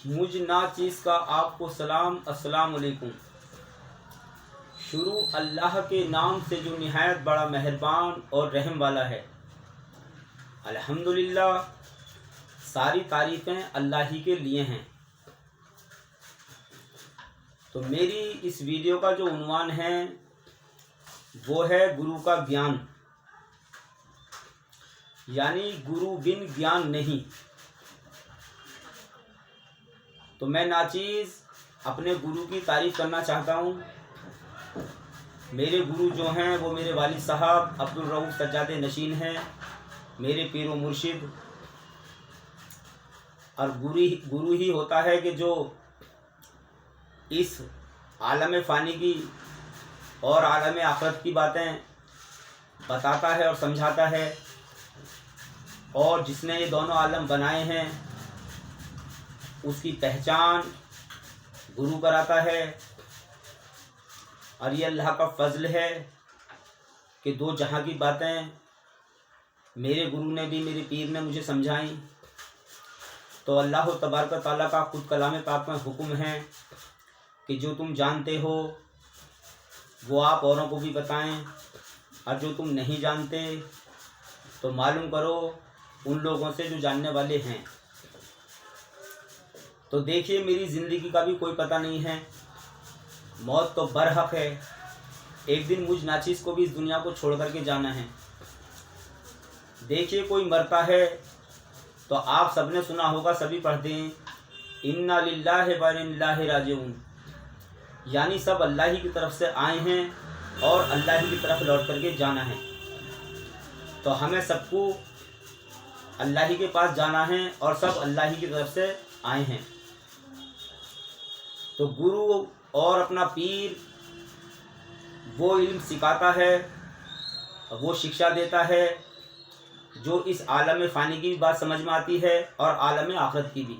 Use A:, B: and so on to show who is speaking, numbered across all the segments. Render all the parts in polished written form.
A: مجھ ناچیز کا آپ کو سلام، السلام علیکم۔ شروع اللہ کے نام سے جو نہایت بڑا مہربان اور رحم والا ہے۔ الحمدللہ، ساری تعریفیں اللہ ہی کے لیے ہیں۔ تو میری اس ویڈیو کا جو عنوان ہے وہ ہے گرو کا گیان، یعنی گرو بن گیان نہیں۔ تو میں ناچیز اپنے گرو کی تعریف کرنا چاہتا ہوں۔ میرے گرو جو ہیں وہ میرے والد صاحب عبدالرؤف سجاد نشین ہیں، میرے پیر و مرشد۔ اور گرو ہی ہوتا ہے کہ جو اس عالم فانی کی اور عالم آخرت کی باتیں بتاتا ہے اور سمجھاتا ہے، اور جس نے یہ دونوں عالم بنائے ہیں اس کی پہچان گرو کراتا ہے۔ اور یہ اللہ کا فضل ہے کہ دو جہاں کی باتیں میرے گرو نے بھی، میرے پیر نے مجھے سمجھائیں۔ تو اللہ تبارک و تعالیٰ کا خود کلام پاک میں حکم ہے کہ جو تم جانتے ہو وہ آپ اوروں کو بھی بتائیں، اور جو تم نہیں جانتے تو معلوم کرو ان لوگوں سے جو جاننے والے ہیں۔ تو دیکھیے، میری زندگی کا بھی کوئی پتہ نہیں ہے، موت تو برحق ہے۔ ایک دن مجھ ناچیز کو بھی اس دنیا کو چھوڑ کر کے جانا ہے۔ دیکھیے، کوئی مرتا ہے تو آپ سب نے سنا ہوگا، سبھی پڑھتے ہیں انا للہ و انا الیہ راجعون، یعنی سب اللہ ہی کی طرف سے آئے ہیں اور اللہ ہی کی طرف لوٹ کر کے جانا ہے۔ تو ہمیں سب کو اللہ ہی کے پاس جانا ہے اور سب اللہ ہی کی طرف سے آئے ہیں۔ تو گرو اور اپنا پیر وہ علم سکھاتا ہے، وہ شکشا دیتا ہے جو اس عالم فانی کی بھی بات سمجھ میں آتی ہے اور عالم آخرت کی بھی۔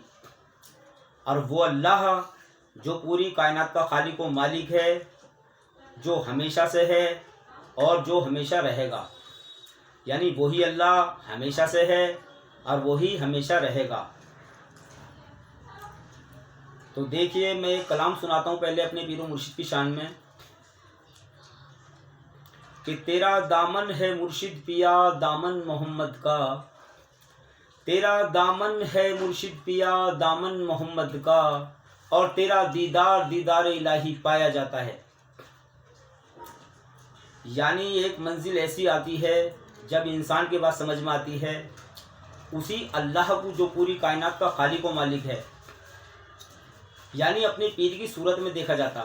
A: اور وہ اللہ جو پوری کائنات کا خالق و مالک ہے، جو ہمیشہ سے ہے اور جو ہمیشہ رہے گا، یعنی وہی اللہ ہمیشہ سے ہے اور وہی ہمیشہ رہے گا۔ تو دیکھیے، میں ایک کلام سناتا ہوں پہلے اپنے پیر و مرشد کی شان میں کہ تیرا دامن ہے مرشد پیا دامن محمد کا، تیرا دامن ہے مرشد پیا دامن محمد کا، اور تیرا دیدار دیدار الہی پایا جاتا ہے۔ یعنی ایک منزل ایسی آتی ہے جب انسان کی بات سمجھ میں آتی ہے، اسی اللہ کو جو پوری کائنات کا خالق و مالک ہے، یعنی اپنے پیر کی صورت میں دیکھا جاتا،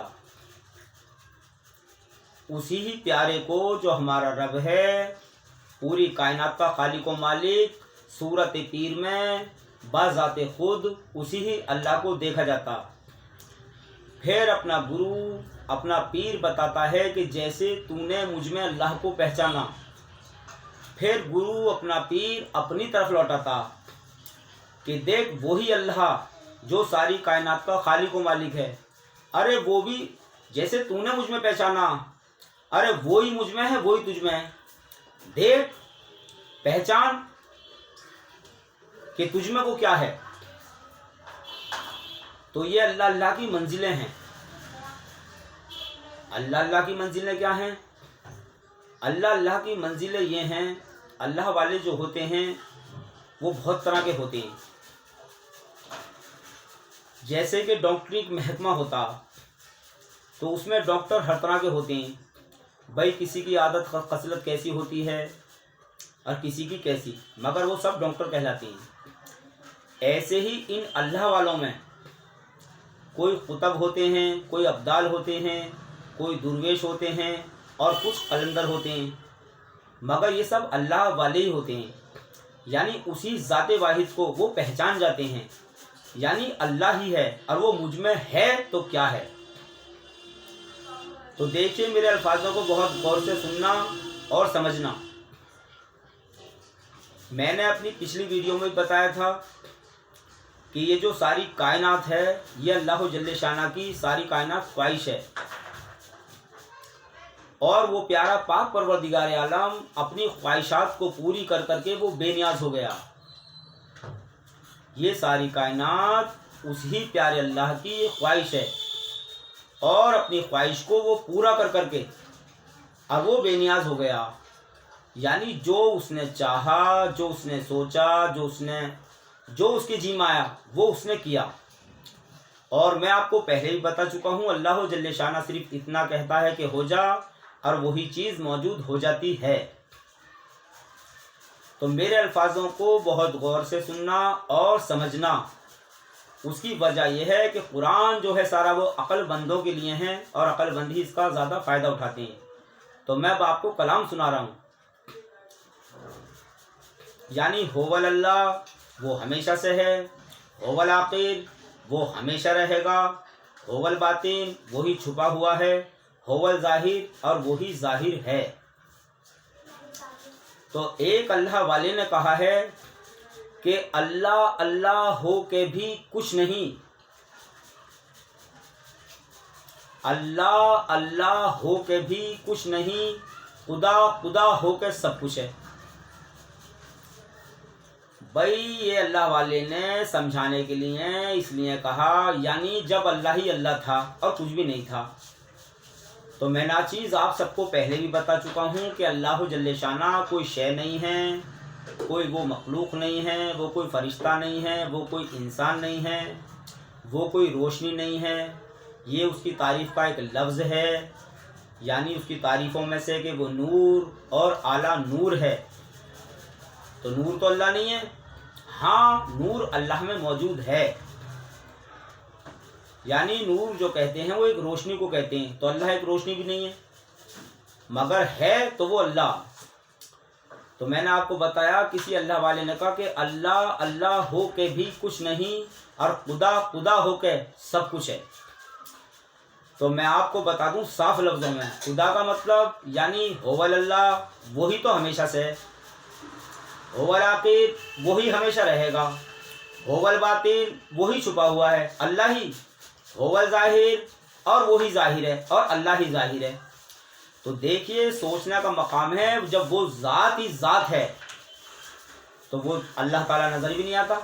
A: اسی ہی پیارے کو جو ہمارا رب ہے، پوری کائنات کا خالق و مالک، صورت پیر میں بذات خود اسی ہی اللہ کو دیکھا جاتا۔ پھر اپنا گرو اپنا پیر بتاتا ہے کہ جیسے تو نے مجھ میں اللہ کو پہچانا، پھر گرو اپنا پیر اپنی طرف لوٹاتا کہ دیکھ وہی اللہ جو ساری کائنات کا خالق و مالک ہے، ارے وہ بھی جیسے تو نے مجھ میں پہچانا، ارے وہی مجھ میں ہے وہی تجھ میں ہے، دیکھ پہچان کہ تجھ میں وہ کیا ہے۔ تو یہ اللہ اللہ کی منزلیں ہیں۔ اللہ اللہ کی منزلیں کیا ہیں؟ اللہ اللہ کی منزلیں یہ ہیں، اللہ والے جو ہوتے ہیں وہ بہت طرح کے ہوتے ہیں۔ جیسے کہ ڈاکٹری ایک محکمہ ہوتا تو اس میں ڈاکٹر ہر طرح کے ہوتے ہیں، بھائی کسی کی عادت خصلت کیسی ہوتی ہے اور کسی کی کیسی، مگر وہ سب ڈاکٹر کہلاتے ہیں۔ ایسے ہی ان اللہ والوں میں کوئی قطب ہوتے ہیں، کوئی ابدال ہوتے ہیں، کوئی درویش ہوتے ہیں اور کچھ قلندر ہوتے ہیں، مگر یہ سب اللہ والے ہی ہوتے ہیں، یعنی اسی ذات واحد کو وہ پہچان جاتے ہیں، یعنی اللہ ہی ہے اور وہ مجھ میں ہے تو کیا ہے۔ تو دیکھیے، میرے الفاظوں کو بہت غور سے سننا اور سمجھنا۔ میں نے اپنی پچھلی ویڈیو میں بتایا تھا کہ یہ جو ساری کائنات ہے یہ اللہ جل شانہ کی ساری کائنات خواہش ہے، اور وہ پیارا پاک پروردگار عالم اپنی خواہشات کو پوری کر کر کے وہ بے نیاز ہو گیا۔ یہ ساری کائنات اسی پیارے اللہ کی یہ خواہش ہے، اور اپنی خواہش کو وہ پورا کر کر کے اب وہ بے نیاز ہو گیا، یعنی جو اس نے چاہا، جو اس نے سوچا، جو اس کے جی میں آیا وہ اس نے کیا۔ اور میں آپ کو پہلے بھی بتا چکا ہوں، اللہ جل شانہ صرف اتنا کہتا ہے کہ ہو جا، اور وہی چیز موجود ہو جاتی ہے۔ تو میرے الفاظوں کو بہت غور سے سننا اور سمجھنا۔ اس کی وجہ یہ ہے کہ قرآن جو ہے سارا وہ عقل بندوں کے لیے ہیں، اور عقل بند ہی اس کا زیادہ فائدہ اٹھاتے ہیں۔ تو میں اب آپ کو کلام سنا رہا ہوں، یعنی ہوول اللہ وہ ہمیشہ سے ہے، ہوول عاقل وہ ہمیشہ رہے گا، ہوول باطن وہی چھپا ہوا ہے، ہوول ظاہر اور وہی ظاہر ہے۔ تو ایک اللہ والے نے کہا ہے کہ اللہ اللہ ہو کے بھی کچھ نہیں، اللہ اللہ ہو کے بھی کچھ نہیں، خدا خدا ہو کے سب کچھ ہے۔ بھائی یہ اللہ والے نے سمجھانے کے لیے اس لیے کہا، یعنی جب اللہ ہی اللہ تھا اور کچھ بھی نہیں تھا۔ تو میں ناچیز آپ سب کو پہلے بھی بتا چکا ہوں کہ اللہ جل شانہ کوئی شے نہیں ہے، کوئی وہ مخلوق نہیں ہے، وہ کوئی فرشتہ نہیں ہے، وہ کوئی انسان نہیں ہے، وہ کوئی روشنی نہیں ہے۔ یہ اس کی تعریف کا ایک لفظ ہے، یعنی اس کی تعریفوں میں سے کہ وہ نور اور اعلیٰ نور ہے۔ تو نور تو اللہ نہیں ہے، ہاں نور اللہ میں موجود ہے، یعنی نور جو کہتے ہیں وہ ایک روشنی کو کہتے ہیں، تو اللہ ایک روشنی بھی نہیں ہے، مگر ہے تو وہ اللہ۔ تو میں نے آپ کو بتایا، کسی اللہ والے نے کہا کہ اللہ اللہ ہو کے بھی کچھ نہیں، اور خدا خدا ہو کے سب کچھ ہے۔ تو میں آپ کو بتا دوں صاف لفظوں میں، خدا کا مطلب یعنی ہوول اللہ وہی تو ہمیشہ سے ہے، ہوول عاقل وہی ہمیشہ رہے گا، ہوول باطن وہی چھپا ہوا ہے اللہ ہی، ہوول ظاہر اور وہی ظاہر ہے، اور اللہ ہی ظاہر ہے۔ تو دیکھیے سوچنے کا مقام ہے، جب وہ ذات ہی ذات ہے تو وہ اللہ تعالیٰ نظر بھی نہیں آتا۔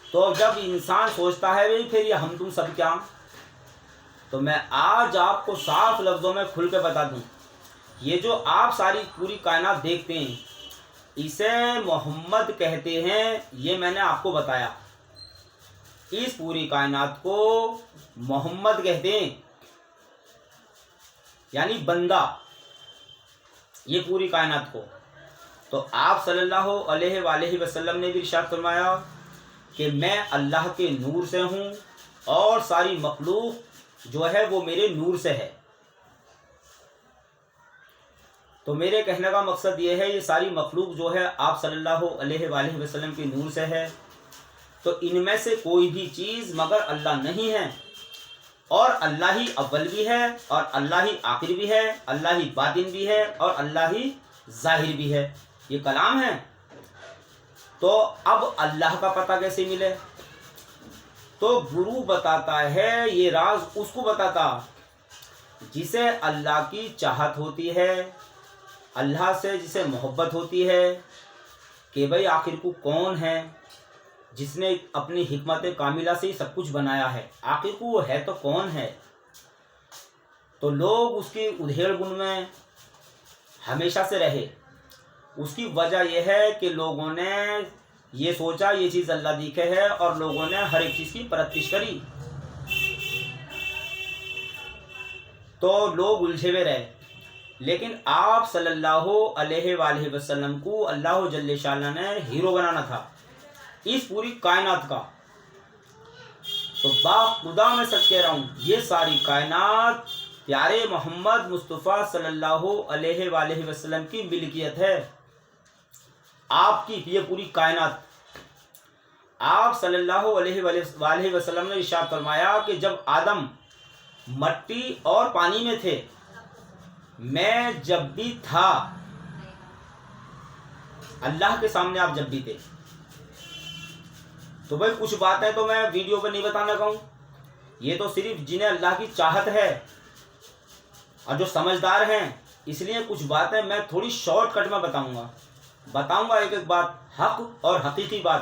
A: تو جب انسان سوچتا ہے بھئی پھر یہ ہم تم سب کیا، تو میں آج آپ کو صاف لفظوں میں کھل کے بتا دوں، یہ جو آپ ساری پوری کائنات دیکھتے ہیں اسے محمد کہتے ہیں، یہ میں نے آپ کو بتایا، اس پوری کائنات کو محمد کہتے ہیں، یعنی بندہ، یہ پوری کائنات کو۔ تو آپ صلی اللہ علیہ وآلہ وسلم نے بھی ارشاد فرمایا کہ میں اللہ کے نور سے ہوں، اور ساری مخلوق جو ہے وہ میرے نور سے ہے۔ تو میرے کہنے کا مقصد یہ ہے، یہ ساری مخلوق جو ہے آپ صلی اللہ علیہ وآلہ وسلم کے نور سے ہے، تو ان میں سے کوئی بھی چیز مگر اللہ نہیں ہے، اور اللہ ہی اول بھی ہے، اور اللہ ہی آخر بھی ہے، اللہ ہی باطن بھی ہے، اور اللہ ہی ظاہر بھی ہے۔ یہ کلام ہے۔ تو اب اللہ کا پتہ کیسے ملے؟ تو گرو بتاتا ہے، یہ راز اس کو بتاتا جسے اللہ کی چاہت ہوتی ہے، اللہ سے جسے محبت ہوتی ہے، کہ بھئی آخر کو کون ہے جس نے اپنی حکمت کاملہ سے سب کچھ بنایا ہے، آخر کو وہ ہے تو کون ہے۔ تو لوگ اس کی ادھیڑ بن میں ہمیشہ سے رہے، اس کی وجہ یہ ہے کہ لوگوں نے یہ سوچا یہ چیز اللہ دیکھے ہے، اور لوگوں نے ہر ایک چیز کی پرستش کری، تو لوگ الجھے ہوئے رہے۔ لیکن آپ صلی اللہ علیہ وآلہ وسلم کو اللہ جل شانہ نے ہیرو بنانا تھا اس پوری کائنات کا۔ تو خدا میں سچ کہہ رہا ہوں، یہ ساری کائنات پیارے محمد مصطفیٰ صلی اللہ علیہ وآلہ وسلم کی ملکیت ہے، آپ کی یہ پوری کائنات۔ آپ صلی اللہ علیہ وآلہ وسلم نے ارشاد فرمایا کہ جب آدم مٹی اور پانی میں تھے، میں جب بھی تھا، اللہ کے سامنے آپ جب بھی تھے۔ تو بھائی کچھ بات ہے تو میں ویڈیو پہ نہیں بتانا کہوں، یہ تو صرف جنہیں اللہ کی چاہت ہے اور جو سمجھدار ہیں، اس لیے کچھ باتیں میں تھوڑی شارٹ کٹ میں بتاؤں گا ایک ایک بات، حق اور حقیقی بات،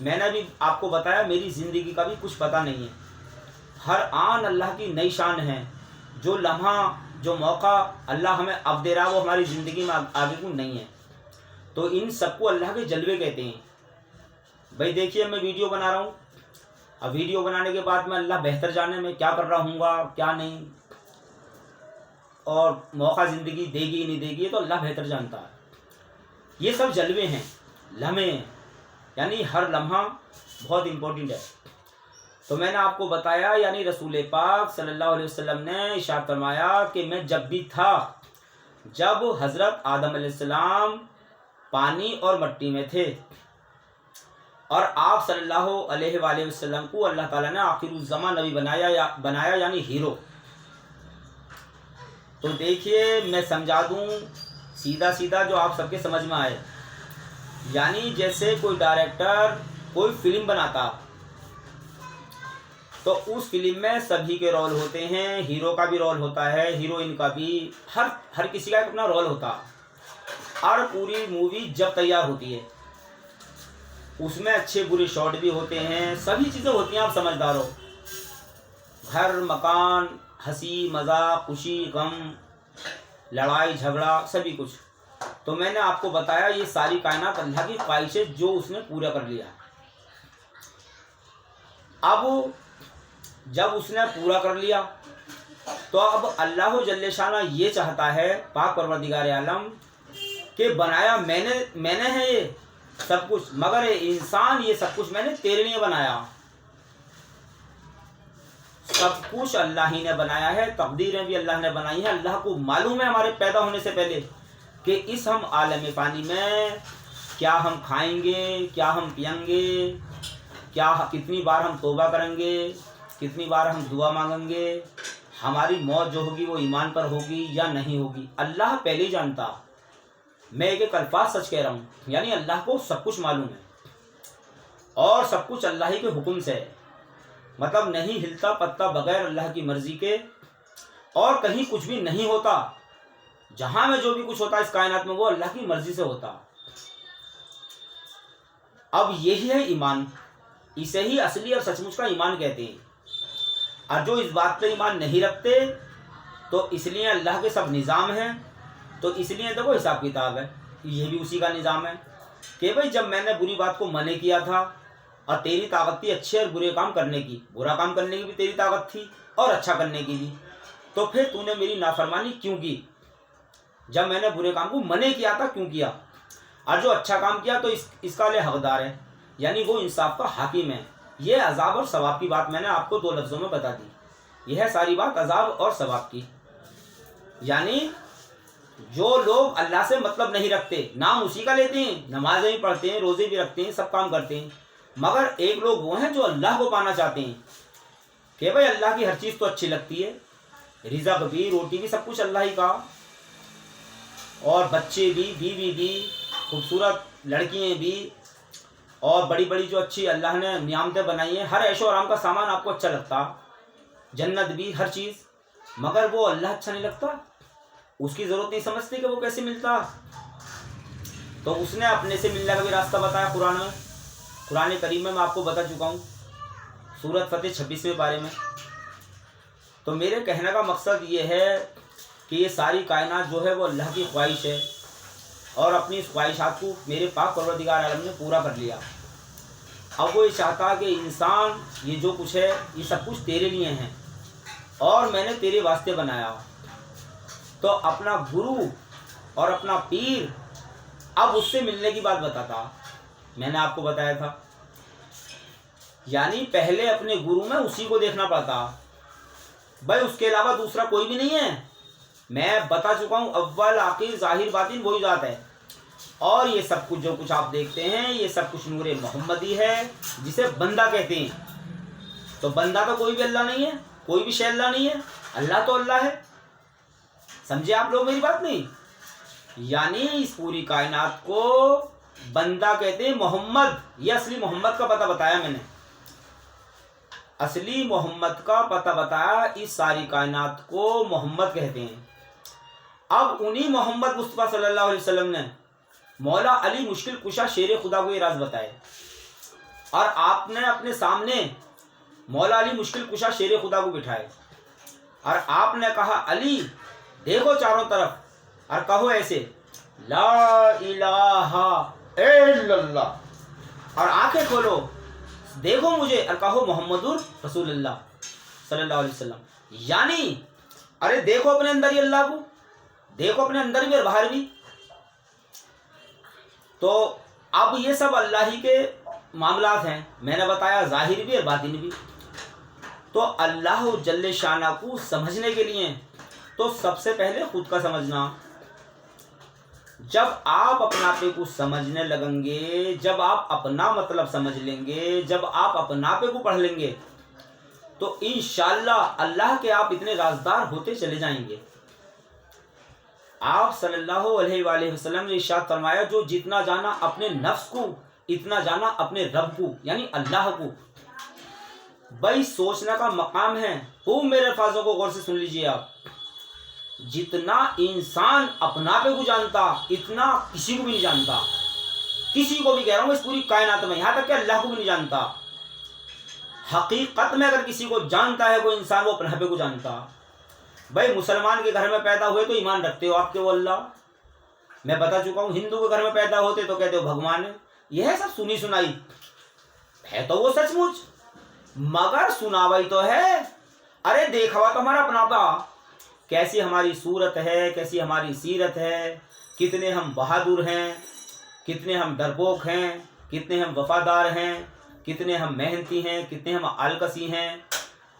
A: میں نے بھی آپ کو بتایا میری زندگی کا بھی کچھ پتہ نہیں ہے. ہر آن اللہ کی نئی شان ہے. جو لمحہ جو موقع اللہ ہمیں اب دے رہا وہ ہماری زندگی میں آگے کو نہیں ہے. تو ان سب کو اللہ کے جلوے کہتے ہیں. بھائی دیکھیے میں ویڈیو بنا رہا ہوں. اب ویڈیو بنانے کے بعد میں اللہ بہتر جانے میں کیا کر رہا ہوں گا کیا نہیں، اور موقع زندگی دے گی نہیں دے گی تو اللہ بہتر جانتا ہے. یہ سب جلوے ہیں، لمحے ہیں، یعنی ہر لمحہ بہت امپورٹنٹ ہے. تو میں نے آپ کو بتایا یعنی رسول پاک صلی اللہ علیہ وسلم نے ارشاد فرمایا کہ میں جب بھی تھا جب حضرت آدم علیہ السلام پانی اور مٹی میں تھے، اور آپ صلی اللہ علیہ وآلہ وسلم کو اللہ تعالیٰ نے آخر الزمان نبی بنایا یعنی ہیرو. تو دیکھیے میں سمجھا دوں سیدھا سیدھا جو آپ سب کے سمجھ میں آئے. یعنی جیسے کوئی ڈائریکٹر کوئی فلم بناتا تو اس فلم میں سبھی کے رول ہوتے ہیں، ہیرو کا بھی رول ہوتا ہے، ہیروئن کا بھی، ہر کسی کا اپنا رول ہوتا. اور پوری مووی جب تیار ہوتی ہے اس میں اچھے برے شاٹ بھی ہوتے ہیں، سبھی چیزیں ہوتی ہیں. آپ سمجھدار ہو، گھر مکان، ہنسی مذاق، خوشی غم، لڑائی جھگڑا، سبھی کچھ. تو میں نے آپ کو بتایا یہ ساری کائنات اللہ کی خواہش ہے جو اس نے پورا کر لیا. اب جب اس نے پورا کر لیا تو اب اللہ جل شانہ یہ چاہتا ہے پاک پروردگار عالم کہ بنایا میں نے ہے یہ سب کچھ، مگر انسان یہ سب کچھ میں نے تیرے لیے بنایا. سب کچھ اللہ ہی نے بنایا ہے، تقدیریں بھی اللہ نے بنائی ہیں. اللہ کو معلوم ہے ہمارے پیدا ہونے سے پہلے کہ اس ہم عالم فانی میں کیا ہم کھائیں گے، کیا ہم پئیں گے، کتنی بار ہم توبہ کریں گے، کتنی بار ہم دعا مانگیں گے، ہماری موت جو ہوگی وہ ایمان پر ہوگی یا نہیں ہوگی. اللہ پہلے ہی جانتا. میں ایک الفاظ سچ کہہ رہا ہوں، یعنی اللہ کو سب کچھ معلوم ہے اور سب کچھ اللہ ہی کے حکم سے ہے. مطلب نہیں ہلتا پتا بغیر اللہ کی مرضی کے، اور کہیں کچھ بھی نہیں ہوتا. جہاں میں جو بھی کچھ ہوتا ہے اس کائنات میں وہ اللہ کی مرضی سے ہوتا. اب یہی ہے ایمان، اسے ہی اصلی اور سچ مچ کا ایمان کہتے ہیں. اور جو اس بات پہ ایمان نہیں رکھتے تو اس لیے اللہ کے سب نظام ہیں. تو اس لیے دیکھو حساب کتاب ہے، یہ بھی اسی کا نظام ہے کہ بھائی جب میں نے بری بات کو منع کیا تھا اور تیری طاقت تھی اچھے اور برے کام کرنے کی، برا کام کرنے کی بھی تیری طاقت تھی اور اچھا کرنے کی بھی، تو پھر تو نے میری نافرمانی کیوں کی؟ جب میں نے برے کام کو منع کیا تھا کیوں کیا؟ اور جو اچھا کام کیا تو اس کا لئے حقدار ہے، یعنی وہ انصاف کا حاکم ہے. یہ عذاب اور ثواب کی بات میں نے آپ کو 2 لفظوں میں بتا دی. یہ ہے ساری بات عذاب اور ثواب کی. یعنی جو لوگ اللہ سے مطلب نہیں رکھتے، نام اسی کا لیتے ہیں، نمازیں بھی پڑھتے ہیں، روزے بھی رکھتے ہیں، سب کام کرتے ہیں، مگر ایک لوگ وہ ہیں جو اللہ کو پانا چاہتے ہیں کہ بھائی اللہ کی ہر چیز تو اچھی لگتی ہے، رزق بھی، روٹی بھی، سب کچھ اللہ ہی کا، اور بچے بھی، بیوی بھی، خوبصورت لڑکیاں بھی، اور بڑی بڑی جو اچھی اللہ نے نعمتیں بنائی ہیں، ہر عیش و آرام کا سامان آپ کو اچھا لگتا، جنت بھی، ہر چیز، مگر وہ اللہ اچھا نہیں لگتا، اس کی ضرورت نہیں سمجھتے کہ وہ کیسے ملتا. تو اس نے اپنے سے ملنے کا بھی راستہ بتایا قرآن کریم میں آپ کو بتا چکا ہوں، سورۃ فتح 26ویں پارے میں. تو میرے کہنے کا مقصد یہ ہے کہ یہ ساری کائنات جو ہے وہ اللہ کی خواہش ہے، اور اپنی اس خواہشات کو میرے پاک پروردگار عالم نے پورا کر لیا. اب وہ یہ چاہتا کہ انسان یہ جو کچھ ہے یہ سب کچھ تیرے لیے ہیں اور میں نے تیرے واسطے بنایا. تو اپنا گرو اور اپنا پیر اب اس سے ملنے کی بات بتاتا. میں نے آپ کو بتایا تھا یعنی پہلے اپنے گرو میں اسی کو دیکھنا پڑتا، بھائی اس کے علاوہ دوسرا کوئی بھی نہیں ہے. میں بتا چکا ہوں اول آخر ظاہر باطن وہی ذات ہے، اور یہ سب کچھ جو کچھ آپ دیکھتے ہیں یہ سب کچھ نور محمدی ہے جسے بندہ کہتے ہیں. تو بندہ تو کوئی بھی اللہ نہیں ہے، کوئی بھی شے اللہ نہیں ہے، اللہ تو اللہ ہے. سمجھے آپ لوگ میری بات؟ نہیں، یعنی اس پوری کائنات کو بندہ کہتے ہیں. محمد، یہ اصلی محمد کا پتہ بتایا میں نے، اصلی محمد کا پتہ بتایا. اس ساری کائنات کو محمد کہتے ہیں. اب انہی محمد مصطفیٰ صلی اللہ علیہ وسلم نے مولا علی مشکل کشا شیر خدا کو یہ راز بتائے، اور آپ نے اپنے سامنے مولا علی مشکل کشا شیر خدا کو بٹھائے، اور آپ نے کہا علی دیکھو چاروں طرف اور کہو ایسے لا الہ الا اللہ، اور آنکھیں کھولو دیکھو مجھے اور کہو محمد رسول اللہ صلی اللہ علیہ وسلم، یعنی ارے دیکھو اپنے اندر ہی اللہ کو، دیکھو اپنے اندر بھی اور باہر بھی۔ تو اب یہ سب اللہ ہی کے معاملات ہیں، میں نے بتایا ظاہر بھی اور باطن بھی۔ تو اللہ جل شانہ کو سمجھنے کے لیے تو سب سے پہلے خود کا سمجھنا۔ جب آپ اپنا پہ کو سمجھنے لگیں گے، جب آپ اپنا مطلب سمجھ لیں گے، جب آپ اپنا پہ کو پڑھ لیں گے، تو انشاءاللہ اللہ کے آپ اتنے رازدار ہوتے چلے جائیں گے۔ آپ صلی اللہ علیہ وآلہ وسلم نے ارشاد فرمایا جو جتنا جانا اپنے نفس کو اتنا جانا اپنے رب کو یعنی اللہ کو۔ بھائی سوچنے کا مقام ہے، خوب میرے الفاظوں کو غور سے سن لیجئے آپ۔ جتنا انسان اپنا پہ کو جانتا اتنا کسی کو بھی نہیں جانتا، کسی کو بھی کہہ رہا ہوں اس پوری کائنات میں، یہاں تک کہ اللہ کو بھی نہیں جانتا۔ حقیقت میں اگر کسی کو جانتا ہے کوئی انسان وہ اپنے پہ کو جانتا۔ بھائی مسلمان کے گھر میں پیدا ہوئے تو ایمان رکھتے ہو آپ کے وہ اللہ، میں بتا چکا ہوں۔ ہندو کے گھر میں پیدا ہوتے تو کہتے ہو بھگوان ہے، یہ ہے سب سنی سنائی ہے تو وہ سچ مچ، مگر سنا بھائی تو ہے، ارے دیکھا ہوا تو ہمارا اپنا پا، کیسی ہماری صورت ہے، کیسی ہماری سیرت ہے، کتنے ہم بہادر ہیں، کتنے ہم ڈرپوک ہیں، کتنے ہم وفادار ہیں، کتنے ہم محنتی ہیں، کتنے ہم آلکسی ہیں،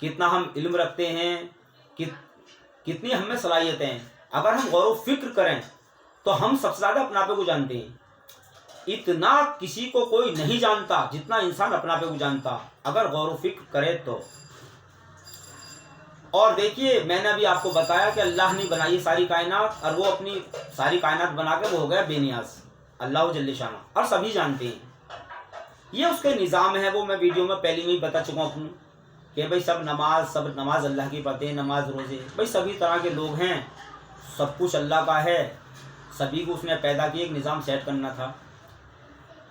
A: کتنا ہم علم رکھتے ہیں، کتنی ہم میں صلاحیتیں ہیں۔ اگر ہم غور و فکر کریں تو ہم سب سے زیادہ اپنا پہ کو جانتے ہیں۔ اتنا کسی کو کوئی نہیں جانتا جتنا انسان اپنا پہ کو جانتا اگر غور و فکر کرے تو۔ اور دیکھیے میں نے ابھی آپ کو بتایا کہ اللہ نے بنائی ساری کائنات، اور وہ اپنی ساری کائنات بنا کے وہ ہو گیا بے نیاز اللہ جل شانہ، اور سبھی جانتے ہیں یہ اس کے نظام ہے۔ وہ میں ویڈیو میں پہلے میں ہی بتا چکا ہوں کہ بھائی سب نماز اللہ کی پڑھتے ہیں، نماز روزے، بھائی سبھی طرح کے لوگ ہیں، سب کچھ اللہ کا ہے، سبھی کو اس نے پیدا کیا، ایک نظام سیٹ کرنا تھا۔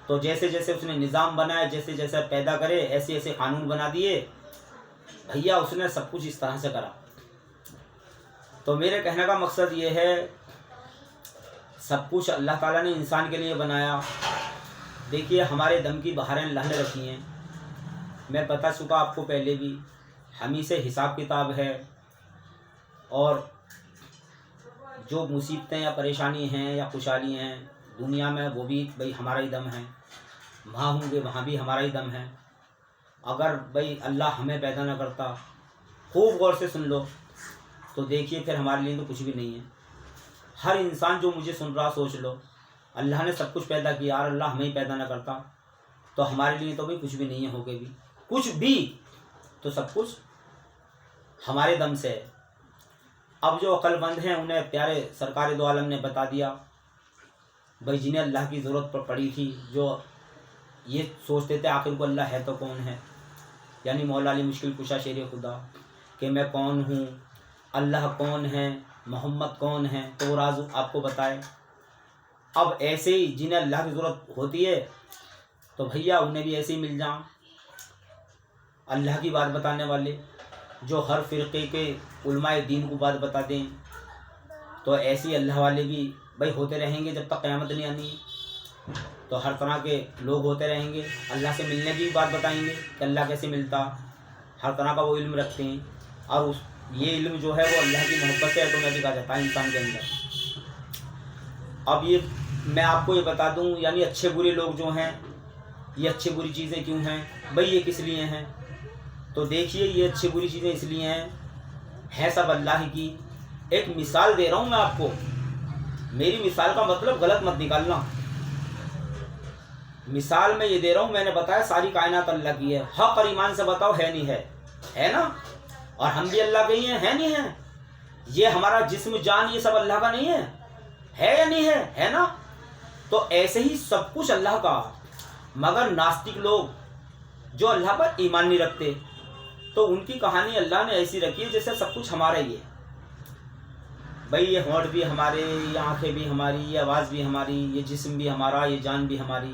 A: تو جیسے جیسے اس نے نظام بنایا، جیسے جیسے پیدا کرے ایسے ایسے قانون بنا دیے، بھیا اس نے سب کچھ اس طرح سے کرا۔ تو میرے کہنے کا مقصد یہ ہے سب کچھ اللہ تعالیٰ نے انسان کے لیے بنایا۔ دیکھیے ہمارے دم کی بہاریں اللہ نے رکھی ہیں، میں بتا چکا آپ کو پہلے بھی، ہمیں سے حساب کتاب ہے، اور جو مصیبتیں یا پریشانی ہیں یا خوشحالی ہیں دنیا میں وہ بھی بھائی ہمارا ہی دم ہے، وہاں ہوں گے وہاں بھی ہمارا ہی دم ہے۔ اگر بھائی اللہ ہمیں پیدا نہ کرتا، خوب غور سے سن لو، تو دیکھیے پھر ہمارے لیے تو کچھ بھی نہیں ہے۔ ہر انسان جو مجھے سن رہا سوچ لو، اللہ نے سب کچھ پیدا کیا اور اللہ ہمیں ہی پیدا نہ کرتا تو ہمارے لیے تو بھی کچھ بھی نہیں ہے، ہو کے بھی کچھ بھی، تو سب کچھ ہمارے دم سے ہے۔ اب جو عقل مند ہیں انہیں پیارے سرکار دو عالم نے بتا دیا، بھائی جنہیں اللہ کی ضرورت پڑی تھی، جو یہ سوچتے تھے آخر کو اللہ ہے تو کون ہے، یعنی مولا علی مشکل کشا شیر خدا کہ میں کون ہوں، اللہ کون ہے، محمد کون ہے، تو وہ راز آپ کو بتائے۔ اب ایسے ہی جنہیں اللہ کی ضرورت ہوتی ہے تو بھیا انہیں بھی ایسے ہی مل جائیں اللہ کی بات بتانے والے، جو ہر فرقے کے علماء دین کو بات بتا دیں، تو ایسے ہی اللہ والے بھی بھائی ہوتے رہیں گے جب تک قیامت نہیں آنی۔ تو ہر طرح کے لوگ ہوتے رہیں گے، اللہ سے ملنے کی بات بتائیں گے کہ اللہ کیسے ملتا، ہر طرح کا وہ علم رکھتے ہیں، اور یہ علم جو ہے وہ اللہ کی محبت سے آٹومیٹک آ جاتا ہے انسان کے اندر۔ اب یہ میں آپ کو یہ بتا دوں، یعنی اچھے برے لوگ جو ہیں، یہ اچھی بری چیزیں کیوں ہیں بھائی، یہ کس لیے ہیں؟ تو دیکھیے یہ اچھی بری چیزیں اس لیے ہیں، ہے سب اللہ کی۔ ایک مثال دے رہا ہوں میں آپ کو، میری مثال کا مطلب غلط مت نکالنا۔ مثال میں یہ دے رہا ہوں، میں نے بتایا ساری کائنات اللہ کی ہے، حق اور ایمان سے بتاؤ ہے نہیں ہے؟ ہے نا؟ اور ہم بھی اللہ کے ہی ہیں، ہے نہیں ہے؟ یہ ہمارا جسم جان یہ سب اللہ کا نہیں ہے یا نہیں ہے؟ ہے نا؟ تو ایسے ہی سب کچھ اللہ کا، مگر ناستک لوگ جو اللہ پر ایمان نہیں رکھتے تو ان کی کہانی اللہ نے ایسی رکھی ہے جیسے سب کچھ ہمارا ہی ہے۔ بھائی یہ ہونٹ بھی ہمارے، یہ آنکھیں بھی ہماری، یہ آواز بھی ہماری، یہ جسم بھی ہمارا، یہ جان بھی ہماری،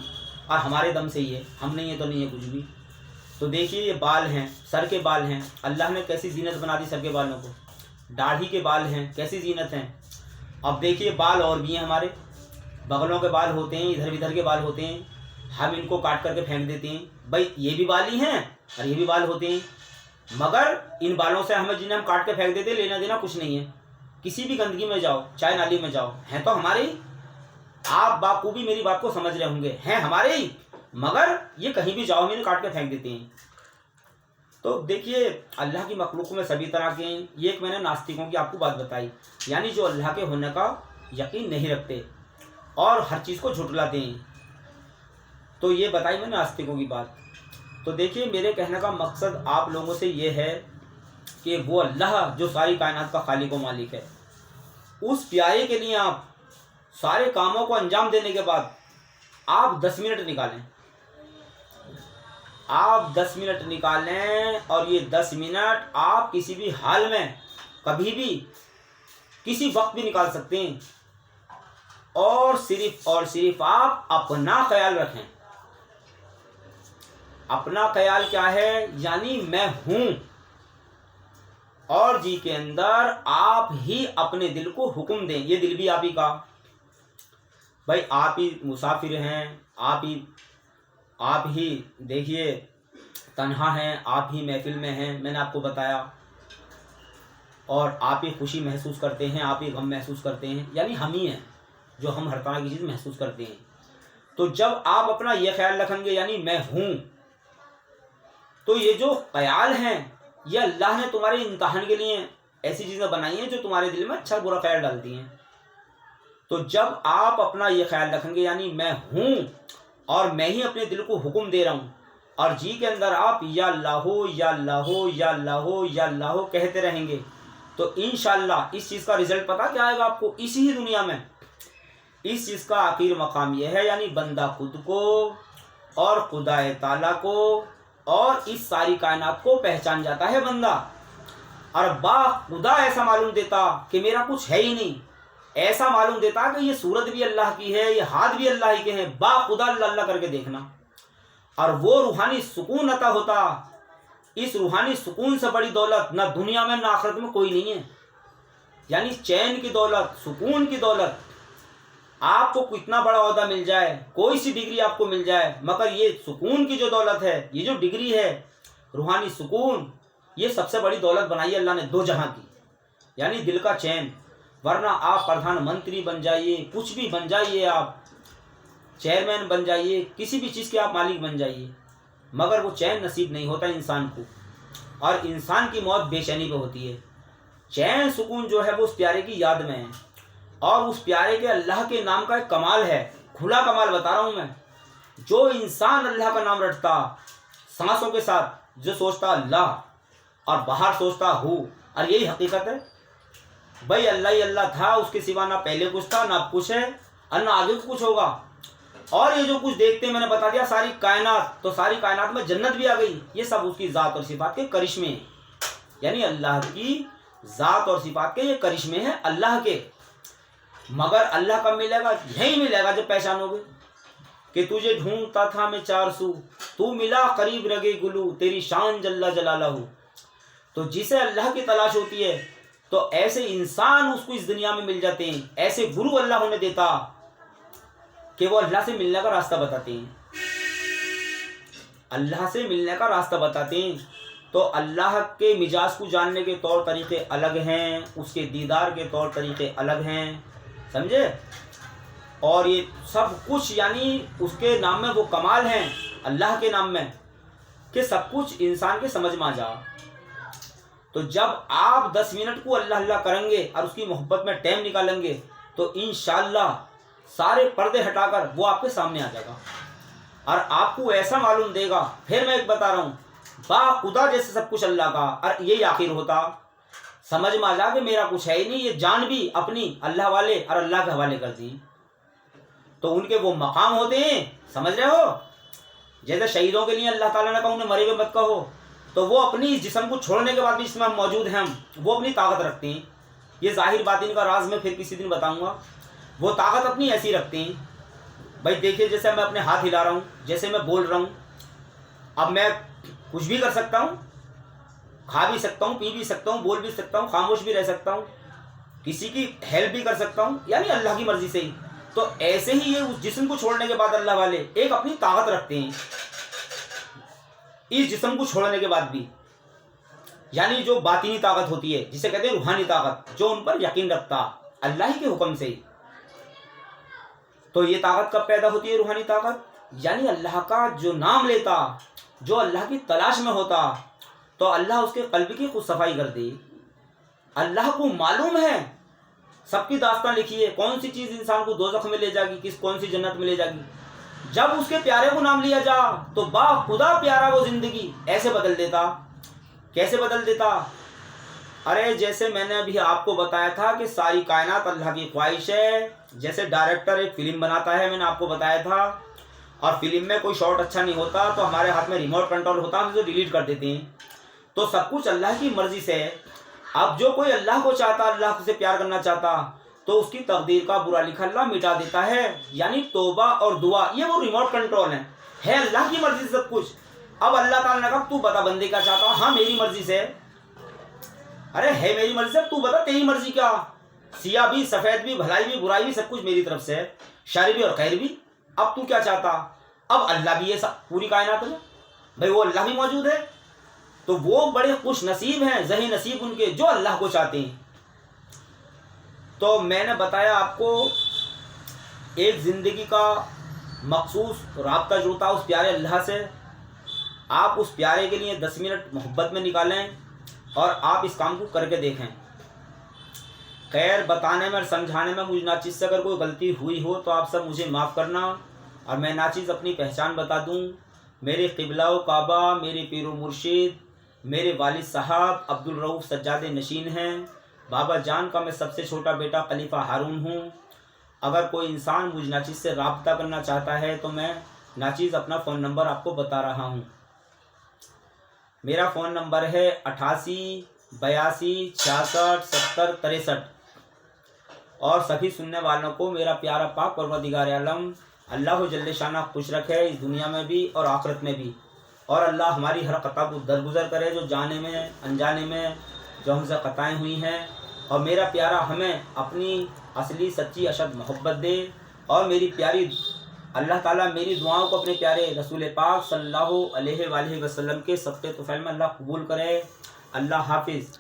A: اور ہمارے دم سے ہی ہے، ہم نہیں ہے تو نہیں ہے کچھ بھی۔ تو دیکھیے یہ بال ہیں، سر کے بال ہیں، اللہ نے کیسی زینت بنا دی سر کے بالوں کو، داڑھی کے بال ہیں، کیسی زینت ہیں۔ اب دیکھیے بال اور بھی ہیں ہمارے، بغلوں کے بال ہوتے ہیں، ادھر ادھر کے بال ہوتے ہیں، ہم ان کو کاٹ کر کے پھینک دیتے ہیں، بھائی یہ بھی بال ہی ہیں اور یہ بھی بال ہوتے ہیں، مگر ان بالوں سے ہمیں جنہیں ہم کاٹ کے پھینک دیتے ہیں لینا دینا کچھ نہیں ہے۔ کسی بھی گندگی میں جاؤ، چائے نالی میں جاؤ، ہیں تو ہمارے ہی، آپ بخوبی میری بات کو سمجھ رہے ہوں گے، ہیں ہمارے ہی، مگر یہ کہیں بھی جاؤ انہیں کاٹ کے پھینک دیتے ہیں۔ تو دیکھیے اللہ کی مخلوق میں سبھی طرح کے ہیں۔ یہ ایک میں نے ناستکوں کی آپ کو بات بتائی، یعنی جو اللہ کے ہونے کا یقین نہیں رکھتے اور ہر چیز کو جھٹلاتے ہیں۔ تو یہ بتائی میں نے ناستکوں کی بات۔ تو دیکھیے میرے کہنے کا مقصد آپ لوگوں سے یہ ہے کہ وہ اللہ جو ساری کائنات کا خالق و مالک ہے، اس پیارے کے لیے آپ سارے کاموں کو انجام دینے کے بعد آپ 10 منٹ نکالیں، آپ 10 منٹ نکالیں، اور یہ 10 منٹ آپ کسی بھی حال میں کبھی بھی کسی وقت بھی نکال سکتے ہیں، اور صرف آپ اپنا خیال رکھیں۔ اپنا خیال کیا ہے؟ یعنی میں ہوں، اور جی کے اندر آپ ہی اپنے دل کو حکم دیں، یہ دل بھی آپ ہی کا، بھائی آپ ہی مسافر ہیں، آپ ہی دیکھیے تنہا ہیں، آپ ہی محفل میں ہیں، میں نے آپ کو بتایا، اور آپ ہی خوشی محسوس کرتے ہیں، آپ ہی غم محسوس کرتے ہیں، یعنی ہم ہی ہیں جو ہم ہر طرح کی چیز محسوس کرتے ہیں۔ تو جب آپ اپنا یہ خیال رکھیں گے یعنی میں ہوں، تو یہ جو خیال ہیں یہ اللہ نے تمہارے امتحان کے لیے ایسی چیزیں بنائی ہیں جو تمہارے دل میں اچھا برا خیال ڈالتی ہیں۔ تو جب آپ اپنا یہ خیال رکھیں گے یعنی میں ہوں اور میں ہی اپنے دل کو حکم دے رہا ہوں، اور جی کے اندر آپ یا اللہ ہو یا اللہ ہو یا اللہ ہو یا اللہ ہو کہتے رہیں گے، تو انشاءاللہ اس چیز کا رزلٹ پتہ کیا آئے گا آپ کو اسی ہی دنیا میں۔ اس چیز کا آخر مقام یہ ہے، یعنی بندہ خود کو اور خدا تعالیٰ کو اور اس ساری کائنات کو پہچان جاتا ہے بندہ، اور خدا ایسا معلوم دیتا کہ میرا کچھ ہے ہی نہیں، ایسا معلوم دیتا کہ یہ صورت بھی اللہ کی ہے، یہ ہاتھ بھی اللہ ہی کے ہیں، خدا اللہ اللہ کر کے دیکھنا، اور وہ روحانی سکون عطا ہوتا۔ اس روحانی سکون سے بڑی دولت نہ دنیا میں نہ آخرت میں کوئی نہیں ہے، یعنی چین کی دولت، سکون کی دولت۔ آپ کو کتنا بڑا عہدہ مل جائے، کوئی سی ڈگری آپ کو مل جائے، مگر یہ سکون کی جو دولت ہے، یہ جو ڈگری ہے روحانی سکون، یہ سب سے بڑی دولت بنائی ہے اللہ نے دو جہاں کی، یعنی دل کا چین۔ ورنہ آپ پردھان منتری بن جائیے، کچھ بھی بن جائیے، آپ چیئرمین بن جائیے، کسی بھی چیز کے آپ مالک بن جائیے، مگر وہ چین نصیب نہیں ہوتا انسان کو، اور انسان کی موت بے چینی پہ ہوتی ہے۔ چین سکون جو ہے وہ اس پیارے کی یاد میں ہے، اور اس پیارے کے اللہ کے نام کا ایک کمال ہے، کھلا کمال بتا رہا ہوں میں۔ جو انسان اللہ کا نام رٹتا سانسوں کے ساتھ، جو سوچتا اللہ اور باہر سوچتا ہو، اور یہی حقیقت ہے بھائی، اللہ ہی اللہ تھا، اس کے سوا نہ پہلے کچھ تھا نہ اب کچھ ہے اور نہ آگے کچھ ہوگا۔ اور یہ جو کچھ دیکھتے ہیں میں نے بتا دیا ساری کائنات، تو ساری کائنات میں جنت بھی آ گئی، یہ سب اس کی ذات اور صفات کے کرشمے ہیں، یعنی اللہ کی ذات اور صفات کے یہ کرشمے ہیں اللہ کے۔ مگر اللہ کب ملے گا؟ یہی ملے گا جب پہچانو گے کہ تجھے ڈھونڈتا تھا میں چار سو، تو ملا قریب رگے گلو، تیری شان جل جلالہ۔ تو جسے اللہ کی تلاش ہوتی ہے تو ایسے انسان اس کو اس دنیا میں مل جاتے ہیں، ایسے گرو اللہ انہیں دیتا کہ وہ اللہ سے ملنے کا راستہ بتاتے ہیں، اللہ سے ملنے کا راستہ بتاتے ہیں۔ تو اللہ کے مزاج کو جاننے کے طور طریقے الگ ہیں، اس کے دیدار کے طور طریقے الگ ہیں، سمجھے؟ اور یہ سب کچھ یعنی اس کے نام میں وہ کمال ہیں اللہ کے نام میں کہ سب کچھ انسان کے سمجھ میں آ جا۔ تو جب آپ 10 منٹ کو اللہ اللہ کریں گے اور اس کی محبت میں ٹائم نکالیں گے تو انشاءاللہ سارے پردے ہٹا کر وہ آپ کے سامنے آ جائے گا، اور آپ کو ایسا معلوم دے گا۔ پھر میں ایک بتا رہا ہوں، خدا جیسے سب کچھ اللہ کا، اور یہی آخر ہوتا، سمجھ میں آ جا کہ میرا کچھ ہے ہی نہیں، یہ جان بھی اپنی اللہ والے اور اللہ کے حوالے کر دی۔ تو ان کے وہ مقام ہوتے ہیں، سمجھ رہے ہو؟ جیسے شہیدوں کے لیے اللہ تعالیٰ نے کہا انہیں مرے ہوئے مت کہو، تو وہ اپنی اس جسم کو چھوڑنے کے بعد بھی اس میں موجود ہیں، وہ اپنی طاقت رکھتے ہیں، یہ ظاہر باطن کا راز میں پھر کسی دن بتاؤں گا. وہ طاقت اپنی ایسی رکھتے ہیں بھائی. دیکھیے جیسے میں اپنے ہاتھ ہلا رہا ہوں, جیسے میں بول رہا ہوں, اب میں کچھ بھی کر سکتا ہوں, کھا بھی سکتا ہوں, پی بھی سکتا ہوں, بول بھی سکتا ہوں, خاموش بھی رہ سکتا ہوں, کسی کی ہیلپ بھی کر سکتا ہوں, یعنی اللہ کی مرضی سے ہی. تو ایسے ہی یہ اس جسم کو چھوڑنے کے بعد اللہ والے ایک اپنی طاقت رکھتے ہیں اس جسم کو چھوڑنے کے بعد بھی, یعنی جو باطنی طاقت ہوتی ہے جسے کہتے ہیں روحانی طاقت, جو ان پر یقین رکھتا اللہ ہی کے حکم سے ہی. تو یہ طاقت کب پیدا ہوتی ہے روحانی طاقت؟ یعنی اللہ کا جو نام لیتا, جو اللہ کی تلاش میں ہوتا, تو اللہ اس کے قلب کی خود صفائی کر دی. اللہ کو معلوم ہے, سب کی داستان لکھی ہے, کون سی چیز انسان کو دوزخ میں لے جائے گی, کون سی جنت میں لے جائے گی. جب اس کے پیارے کو نام لیا جا تو با خدا پیارا وہ زندگی ایسے بدل دیتا. کیسے بدل دیتا؟ ارے جیسے میں نے ابھی آپ کو بتایا تھا کہ ساری کائنات اللہ کی خواہش ہے. جیسے ڈائریکٹر ایک فلم بناتا ہے, میں نے آپ کو بتایا تھا, اور فلم میں کوئی شاٹ اچھا نہیں ہوتا تو ہمارے ہاتھ میں ریموٹ کنٹرول ہوتا, ہم اسے ڈیلیٹ کر دیتے ہیں. تو سب کچھ اللہ کی مرضی سے ہے. اب جو کوئی اللہ کو چاہتا, اللہ سے پیار کرنا چاہتا, تو اس کی تقدیر کا برا لکھا اللہ مٹا دیتا ہے. یعنی توبہ اور دعا یہ وہ ریموٹ کنٹرول ہے اللہ کی مرضی سے سب کچھ. اب اللہ تعالیٰ نے کہا تو بتا بندے کیا چاہتا. ہاں میری مرضی سے. ارے ہے میری مرضی سے, تو بتا تیری مرضی کیا. سیاہ بھی, سفید بھی, بھلائی بھی, برائی بھی, سب کچھ میری طرف سے ہے, شر بھی اور خیر بھی. اب تو کیا چاہتا. اب اللہ بھی ہے پوری کائنات میں بھائی, وہ اللہ بھی موجود ہے. تو وہ بڑے خوش نصیب ہیں, ذہین نصیب ان کے جو اللہ کو چاہتے ہیں. تو میں نے بتایا آپ کو ایک زندگی کا مخصوص رابطہ جڑتا اس پیارے اللہ سے. آپ اس پیارے کے لیے 10 منٹ محبت میں نکالیں اور آپ اس کام کو کر کے دیکھیں. خیر بتانے میں اور سمجھانے میں مجھ ناچیز سے اگر کوئی غلطی ہوئی ہو تو آپ سب مجھے معاف کرنا. اور میں ناچیز اپنی پہچان بتا دوں. میرے قبلہ و کعبہ, میرے پیر و مرشد, میرے والد صاحب عبدالرؤف سجاد نشین ہیں. بابا جان کا میں سب سے چھوٹا بیٹا خلیفہ ہارون ہوں. اگر کوئی انسان مجھ ناچیز سے رابطہ کرنا چاہتا ہے تو میں ناچیز اپنا فون نمبر آپ کو بتا رہا ہوں. میرا فون نمبر ہے 88 82 66 70 63. اور سبھی سننے والوں کو میرا پیارا پاک پروردگار عالم اللہ جل شانہ خوش رکھے اس دنیا میں بھی اور آخرت میں بھی. اور اللہ ہماری ہر خطا کو درگزر کرے, جو جانے میں انجانے میں جو ہم سے خطائیں ہوئی ہیں. اور میرا پیارا ہمیں اپنی اصلی سچی اشد محبت دے. اور میری پیاری اللہ تعالیٰ میری دعاؤں کو اپنے پیارے رسول پاک صلی اللہ علیہ وآلہ وسلم کے صدقے طفیل میں اللہ قبول کرے. اللہ حافظ.